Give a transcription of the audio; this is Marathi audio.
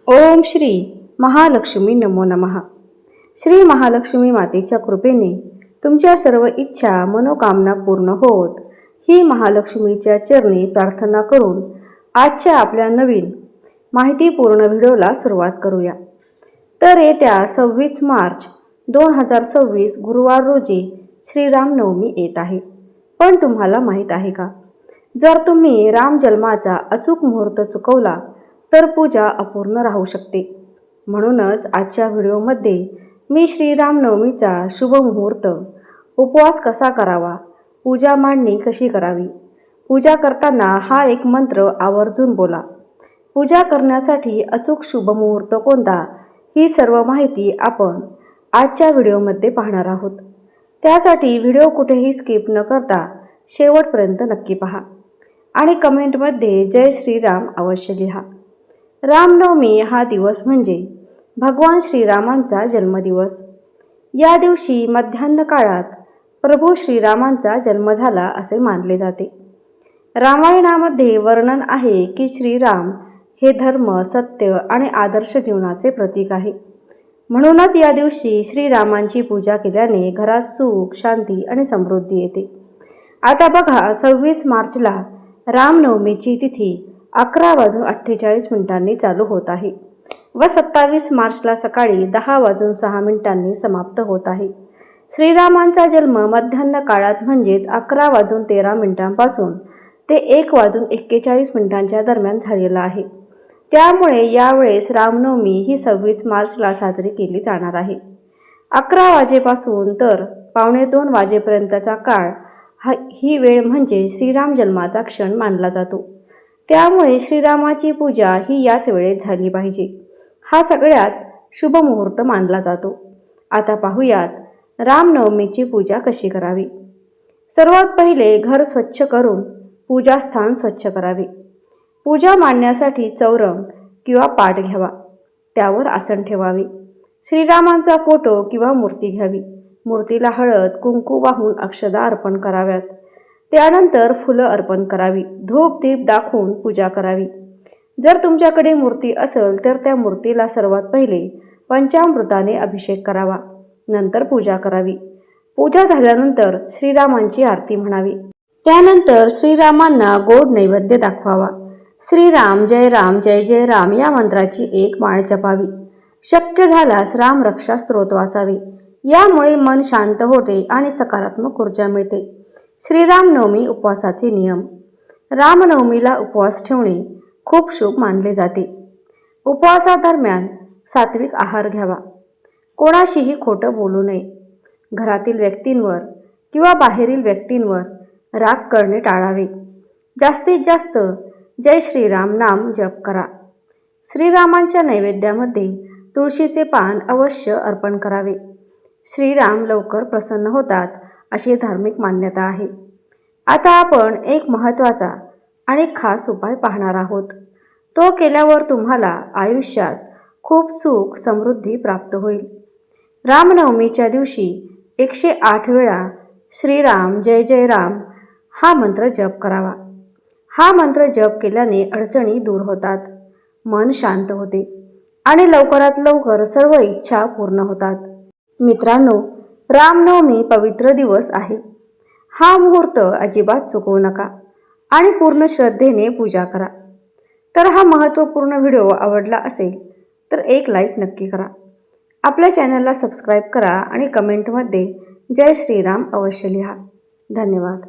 ओम श्री महालक्ष्मी नमो नमः। श्री महालक्ष्मी मातेच्या कृपेने तुमच्या सर्व इच्छा मनोकामना पूर्ण होत ही महालक्ष्मीच्या चरणी प्रार्थना करून आजच्या आपल्या नवीन माहितीपूर्ण व्हिडिओला सुरुवात करूया। तर येत्या 26 मार्च 2026 गुरुवार रोजी श्रीरामनवमी येत आहे। पण तुम्हाला माहीत आहे का, जर तुम्ही राम जन्माचा अचूक मुहूर्त चुकवला तर पूजा अपूर्ण राहू शकते। म्हणूनच आजच्या व्हिडिओमध्ये मी श्रीरामनवमीचा शुभ मुहूर्त, उपवास कसा करावा, पूजा मांडणी कशी करावी, पूजा करताना हा एक मंत्र आवर्जून बोला, पूजा करण्यासाठी अचूक शुभ मुहूर्त कोणता, ही सर्व माहिती आपण आजच्या व्हिडिओमध्ये पाहणार आहोत। त्यासाठी व्हिडिओ कुठेही स्किप न करता शेवटपर्यंत नक्की पहा आणि कमेंटमध्ये जय श्रीराम अवश्य लिहा। रामनवमी हा दिवस म्हणजे भगवान श्रीरामांचा जन्मदिवस। या दिवशी मध्यान्ह काळात प्रभू श्रीरामांचा जन्म झाला असे मानले जाते। रामायणामध्ये वर्णन आहे की श्रीराम हे धर्म, सत्य आणि आदर्श जीवनाचे प्रतीक आहे। म्हणूनच या दिवशी श्रीरामांची पूजा केल्याने घरात सुख, शांती आणि समृद्धी येते। आता बघा, 26 मार्चला रामनवमीची तिथी 11:48 चालू होत आहे व 27 मार्चला सकाळी 10:06 समाप्त होत आहे। श्रीरामांचा जन्म मध्यान्ह काळात म्हणजेच 11:13 पासून ते 1:41 दरम्यान झालेला आहे। त्यामुळे यावेळेस रामनवमी ही 26 मार्चला साजरी केली जाणार आहे। 11 वाजेपासून तर 1:45 वाजेपर्यंतचा काळ ही वेळ म्हणजे श्रीराम जन्माचा क्षण मानला जातो। त्यामुळे श्रीरामाची पूजा ही याच वेळेत झाली पाहिजे, हा सगळ्यात शुभ मुहूर्त मानला जातो। आता पाहूयात रामनवमीची पूजा कशी करावी। सर्वात पहिले घर स्वच्छ करून पूजास्थान स्वच्छ करावे। पूजा मांडण्यासाठी चौरंग किंवा पाट घ्यावा, त्यावर आसन ठेवावे। श्रीरामांचा फोटो किंवा मूर्ती घ्यावी, मूर्तीला हळद कुंकू वाहून अक्षदा अर्पण कराव्यात। त्यानंतर फुलं अर्पण करावी, धूप दीप दाखवून पूजा करावी। जर तुमच्याकडे मूर्ती असेल तर त्या मूर्तीला सर्वात पहिले पंचामृताने अभिषेक करावा, नंतर पूजा करावी। पूजा झाल्यानंतर श्रीरामांची आरती म्हणावी। त्यानंतर श्रीरामांना गोड नैवेद्य दाखवावा। श्रीराम जय जय राम या मंत्राची एक माळ जपावी। शक्य झाल्यास राम रक्षा स्तोत्र वाचावे, यामुळे मन शांत होते आणि सकारात्मक ऊर्जा मिळते। श्रीरामनवमी उपवासाचे नियम। रामनवमीला उपवास ठेवणे खूप शुभ मानले जाते। उपवासादरम्यान सात्विक आहार घ्यावा, कोणाशीही खोटं बोलू नये, घरातील व्यक्तींवर किंवा बाहेरील व्यक्तींवर राग करणे टाळावे। जास्तीत जास्त जय श्रीराम नाम जप करा। श्रीरामांच्या नैवेद्यामध्ये तुळशीचे पान अवश्य अर्पण करावे। श्रीराम लवकर प्रसन्न होतात अशी धार्मिक मान्यता आहे। आता आपण एक महत्त्वाचा आणि खास उपाय पाहणार आहोत। तो केल्यावर तुम्हाला आयुष्यात खूप सुख समृद्धी प्राप्त होईल। रामनवमीच्या दिवशी 108 वेळा श्रीराम जय जय राम हा मंत्र जप करावा। हा मंत्र जप केल्याने अडचणी दूर होतात, मन शांत होते आणि लवकरात लवकर सर्व इच्छा पूर्ण होतात। मित्रांनो, रामनवमी पवित्र दिवस आहे। हा मुहूर्त अजिबात चुकवू नका आणि पूर्ण श्रद्धेने पूजा करा। तर हा महत्त्वपूर्ण व्हिडिओ आवडला असेल तर एक लाईक नक्की करा, आपल्या चॅनलला सबस्क्राईब करा आणि कमेंटमध्ये जय श्रीराम अवश्य लिहा। धन्यवाद।